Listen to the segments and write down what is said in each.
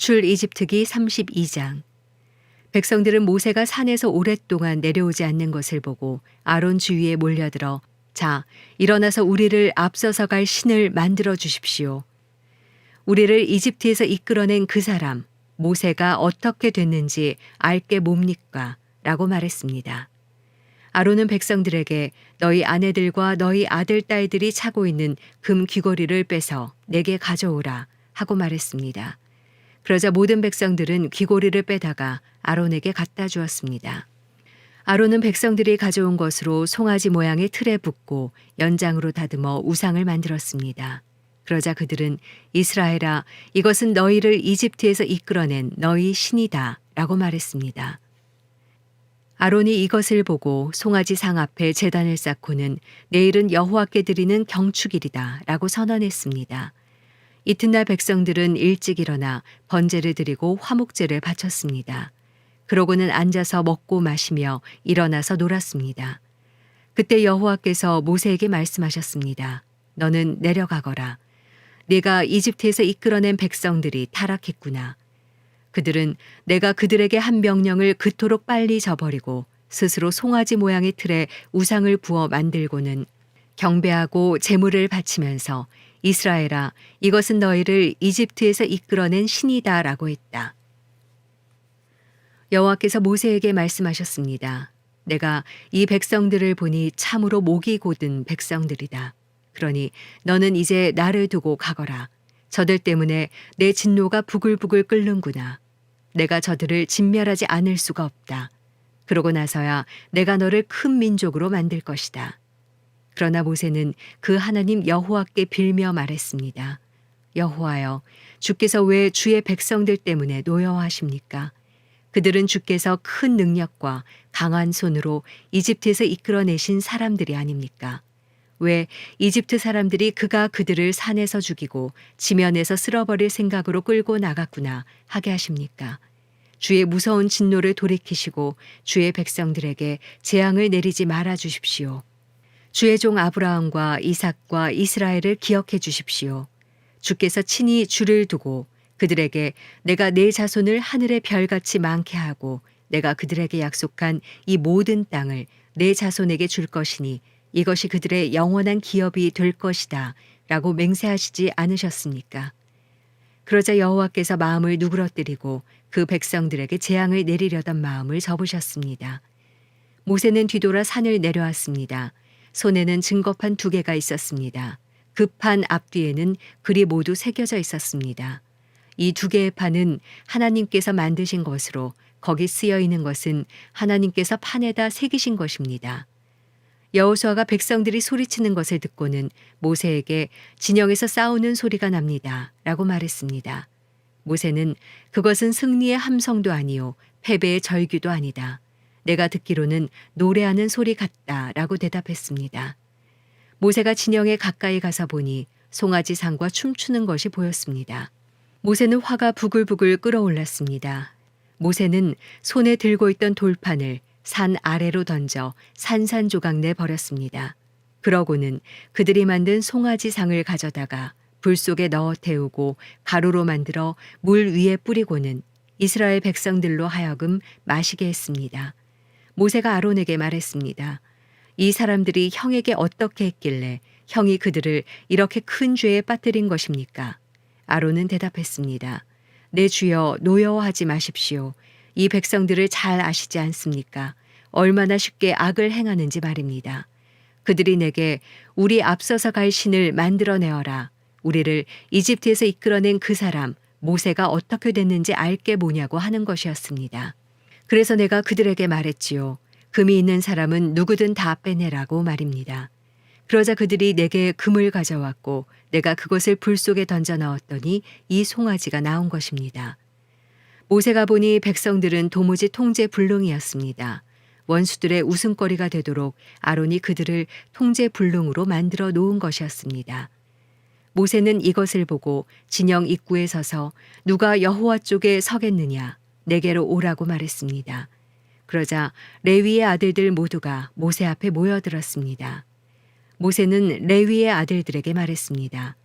출이집트기 32장. 백성들은 모세가 산에서 오랫동안 내려오지 않는 것을 보고 아론 주위에 몰려들어 자, 일어나서 우리를 앞서서 갈 신을 만들어 주십시오. 우리를 이집트에서 이끌어낸 그 사람, 모세가 어떻게 됐는지 알게 뭡니까? 라고 말했습니다. 아론은 백성들에게 너희 아내들과 너희 아들, 딸들이 차고 있는 금 귀걸이를 빼서 내게 가져오라 하고 말했습니다. 그러자 모든 백성들은 귀고리를 빼다가 아론에게 갖다 주었습니다. 아론은 백성들이 가져온 것으로 송아지 모양의 틀에 붓고 연장으로 다듬어 우상을 만들었습니다. 그러자 그들은 이스라엘아, 이것은 너희를 이집트에서 이끌어낸 너희 신이다 라고 말했습니다. 아론이 이것을 보고 송아지 상 앞에 제단을 쌓고는 내일은 여호와께 드리는 경축일이다 라고 선언했습니다. 이튿날 백성들은 일찍 일어나 번제를 드리고 화목제를 바쳤습니다. 그러고는 앉아서 먹고 마시며 일어나서 놀았습니다. 그때 여호와께서 모세에게 말씀하셨습니다. 너는 내려가거라. 네가 이집트에서 이끌어낸 백성들이 타락했구나. 그들은 내가 그들에게 한 명령을 그토록 빨리 저버리고 스스로 송아지 모양의 틀에 우상을 부어 만들고는 경배하고 제물을 바치면서 이스라엘아, 이것은 너희를 이집트에서 이끌어낸 신이다 라고 했다. 여호와께서 모세에게 말씀하셨습니다. 내가 이 백성들을 보니 참으로 목이 곧은 백성들이다. 그러니 너는 이제 나를 두고 가거라. 저들 때문에 내 진노가 부글부글 끓는구나. 내가 저들을 진멸하지 않을 수가 없다. 그러고 나서야 내가 너를 큰 민족으로 만들 것이다. 그러나 모세는 그 하나님 여호와께 빌며 말했습니다. 여호와여, 주께서 왜 주의 백성들 때문에 노여워하십니까? 그들은 주께서 큰 능력과 강한 손으로 이집트에서 이끌어내신 사람들이 아닙니까? 왜 이집트 사람들이 그가 그들을 산에서 죽이고 지면에서 쓸어버릴 생각으로 끌고 나갔구나 하게 하십니까? 주의 무서운 진노를 돌이키시고 주의 백성들에게 재앙을 내리지 말아 주십시오. 주의 종 아브라함과 이삭과 이스라엘을 기억해 주십시오. 주께서 친히 주를 두고 그들에게 내가 내 자손을 하늘의 별같이 많게 하고 내가 그들에게 약속한 이 모든 땅을 내 자손에게 줄 것이니 이것이 그들의 영원한 기업이 될 것이다 라고 맹세하시지 않으셨습니까? 그러자 여호와께서 마음을 누그러뜨리고 그 백성들에게 재앙을 내리려던 마음을 접으셨습니다. 모세는 뒤돌아 산을 내려왔습니다. 손에는 증거판 2개가 있었습니다. 그 판 앞뒤에는 글이 모두 새겨져 있었습니다. 이 2개의 판은 하나님께서 만드신 것으로 거기 쓰여 있는 것은 하나님께서 판에다 새기신 것입니다. 여호수아가 백성들이 소리치는 것을 듣고는 모세에게 진영에서 싸우는 소리가 납니다. 라고 말했습니다. 모세는 그것은 승리의 함성도 아니요 패배의 절규도 아니다. 내가 듣기로는 노래하는 소리 같다 라고 대답했습니다. 모세가 진영에 가까이 가서 보니 송아지 상과 춤추는 것이 보였습니다. 모세는 화가 부글부글 끓어올랐습니다. 모세는 손에 들고 있던 돌판을 산 아래로 던져 산산조각 내 버렸습니다. 그러고는 그들이 만든 송아지 상을 가져다가 불 속에 넣어 태우고 가루로 만들어 물 위에 뿌리고는 이스라엘 백성들로 하여금 마시게 했습니다. 모세가 아론에게 말했습니다. 이 사람들이 형에게 어떻게 했길래 형이 그들을 이렇게 큰 죄에 빠뜨린 것입니까? 아론은 대답했습니다. 내 주여, 노여워하지 마십시오. 이 백성들을 잘 아시지 않습니까? 얼마나 쉽게 악을 행하는지 말입니다. 그들이 내게 우리 앞서서 갈 신을 만들어내어라. 우리를 이집트에서 이끌어낸 그 사람 모세가 어떻게 됐는지 알게 뭐냐고 하는 것이었습니다. 그래서 내가 그들에게 말했지요. 금이 있는 사람은 누구든 다 빼내라고 말입니다. 그러자 그들이 내게 금을 가져왔고 내가 그것을 불 속에 던져 넣었더니 이 송아지가 나온 것입니다. 모세가 보니 백성들은 도무지 통제불능이었습니다. 원수들의 웃음거리가 되도록 아론이 그들을 통제불능으로 만들어 놓은 것이었습니다. 모세는 이것을 보고 진영 입구에 서서 누가 여호와 쪽에 서겠느냐 내게로 오라고 말했습니다. 그러자 레위의 아들들 모두가 모세 앞에 모여들었습니다. 모세는 레위의 아들들에게 말했습니다.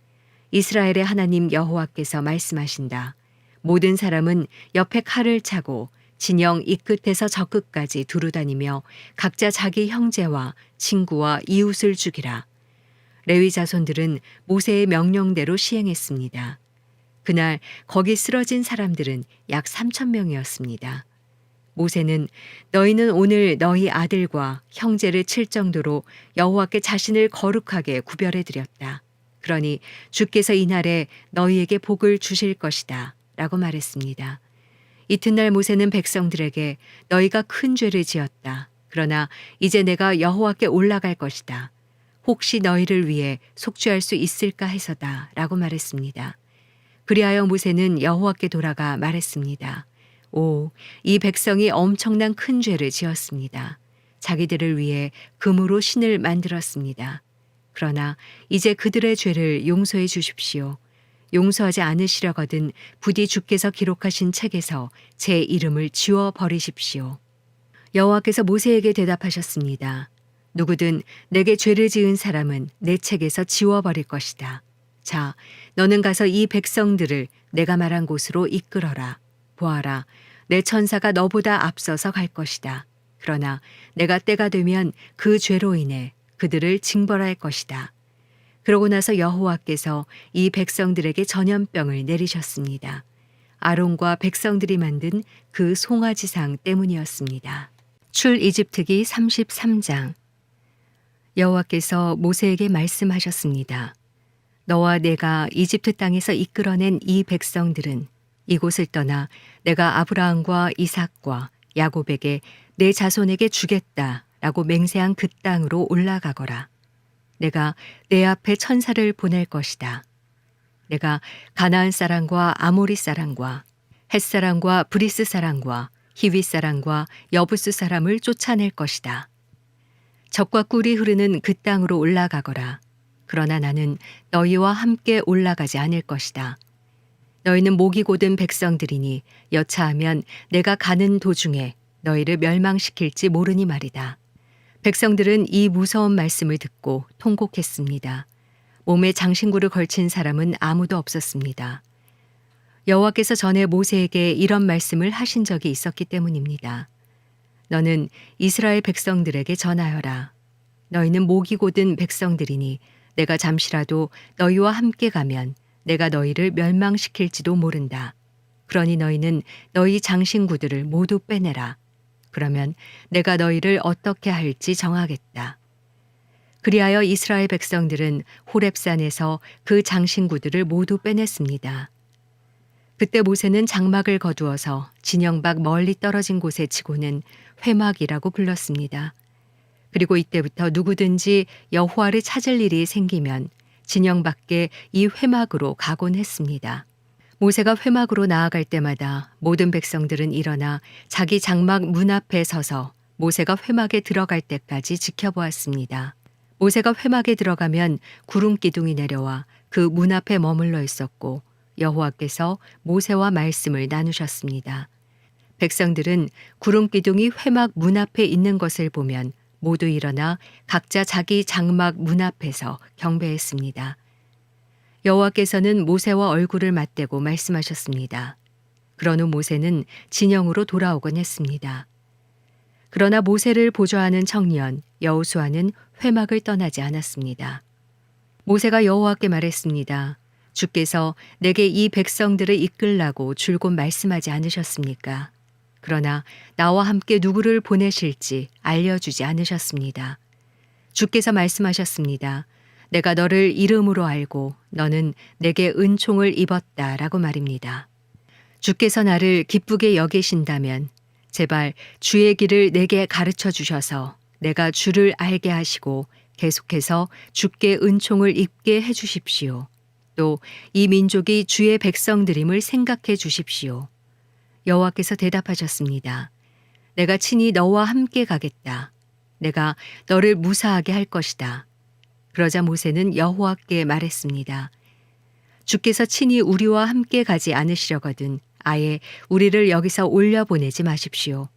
이스라엘의 하나님 여호와께서 말씀하신다. 모든 사람은 옆에 칼을 차고 진영 이 끝에서 저 끝까지 두루다니며 각자 자기 형제와 친구와 이웃을 죽이라. 레위 자손들은 모세의 명령대로 시행했습니다. 그날 거기 쓰러진 사람들은 약 3천 명이었습니다. 모세는 너희는 오늘 너희 아들과 형제를 칠 정도로 여호와께 자신을 거룩하게 구별해 드렸다. 그러니 주께서 이날에 너희에게 복을 주실 것이다. 라고 말했습니다. 이튿날 모세는 백성들에게 너희가 큰 죄를 지었다. 그러나 이제 내가 여호와께 올라갈 것이다. 혹시 너희를 위해 속죄할 수 있을까 해서다. 라고 말했습니다. 그리하여 모세는 여호와께 돌아가 말했습니다. 오, 이 백성이 엄청난 큰 죄를 지었습니다. 자기들을 위해 금으로 신을 만들었습니다. 그러나 이제 그들의 죄를 용서해 주십시오. 용서하지 않으시려거든 부디 주께서 기록하신 책에서 제 이름을 지워 버리십시오. 여호와께서 모세에게 대답하셨습니다. 누구든 내게 죄를 지은 사람은 내 책에서 지워 버릴 것이다. 자, 너는 가서 이 백성들을 내가 말한 곳으로 이끌어라. 보아라, 내 천사가 너보다 앞서서 갈 것이다. 그러나 내가 때가 되면 그 죄로 인해 그들을 징벌할 것이다. 그러고 나서 여호와께서 이 백성들에게 전염병을 내리셨습니다. 아론과 백성들이 만든 그 송아지상 때문이었습니다. 출이집트기 33장. 여호와께서 모세에게 말씀하셨습니다. 너와 내가 이집트 땅에서 이끌어낸 이 백성들은 이곳을 떠나 내가 아브라함과 이삭과 야곱에게 내 자손에게 주겠다라고 맹세한 그 땅으로 올라가거라. 내가 내 앞에 천사를 보낼 것이다. 내가 가나안 사람과 아모리 사람과 헷 사람과 브리스 사람과 히위 사람과 여부스 사람을 쫓아낼 것이다. 젖과 꿀이 흐르는 그 땅으로 올라가거라. 그러나 나는 너희와 함께 올라가지 않을 것이다. 너희는 목이 곧은 백성들이니 여차하면 내가 가는 도중에 너희를 멸망시킬지 모르니 말이다. 백성들은 이 무서운 말씀을 듣고 통곡했습니다. 몸에 장신구를 걸친 사람은 아무도 없었습니다. 여호와께서 전에 모세에게 이런 말씀을 하신 적이 있었기 때문입니다. 너는 이스라엘 백성들에게 전하여라. 너희는 목이 곧은 백성들이니 내가 잠시라도 너희와 함께 가면 내가 너희를 멸망시킬지도 모른다. 그러니 너희는 너희 장신구들을 모두 빼내라. 그러면 내가 너희를 어떻게 할지 정하겠다. 그리하여 이스라엘 백성들은 호렙산에서 그 장신구들을 모두 빼냈습니다. 그때 모세는 장막을 거두어서 진영 밖 멀리 떨어진 곳에 치고는 회막이라고 불렀습니다. 그리고 이때부터 누구든지 여호와를 찾을 일이 생기면 진영 밖에 이 회막으로 가곤 했습니다. 모세가 회막으로 나아갈 때마다 모든 백성들은 일어나 자기 장막 문 앞에 서서 모세가 회막에 들어갈 때까지 지켜보았습니다. 모세가 회막에 들어가면 구름 기둥이 내려와 그 문 앞에 머물러 있었고 여호와께서 모세와 말씀을 나누셨습니다. 백성들은 구름 기둥이 회막 문 앞에 있는 것을 보면 모두 일어나 각자 자기 장막 문 앞에서 경배했습니다. 여호와께서는 모세와 얼굴을 맞대고 말씀하셨습니다. 그런 후 모세는 진영으로 돌아오곤 했습니다. 그러나 모세를 보좌하는 청년 여호수아는 회막을 떠나지 않았습니다. 모세가 여호와께 말했습니다. 주께서 내게 이 백성들을 이끌라고 줄곧 말씀하지 않으셨습니까? 그러나 나와 함께 누구를 보내실지 알려주지 않으셨습니다. 주께서 말씀하셨습니다. 내가 너를 이름으로 알고 너는 내게 은총을 입었다라고 말입니다. 주께서 나를 기쁘게 여기신다면 제발 주의 길을 내게 가르쳐 주셔서 내가 주를 알게 하시고 계속해서 주께 은총을 입게 해 주십시오. 또 이 민족이 주의 백성들임을 생각해 주십시오. 여호와께서 대답하셨습니다. 내가 친히 너와 함께 가겠다. 내가 너를 무사하게 할 것이다. 그러자 모세는 여호와께 말했습니다. 주께서 친히 우리와 함께 가지 않으시려거든 아예 우리를 여기서 올려보내지 마십시오.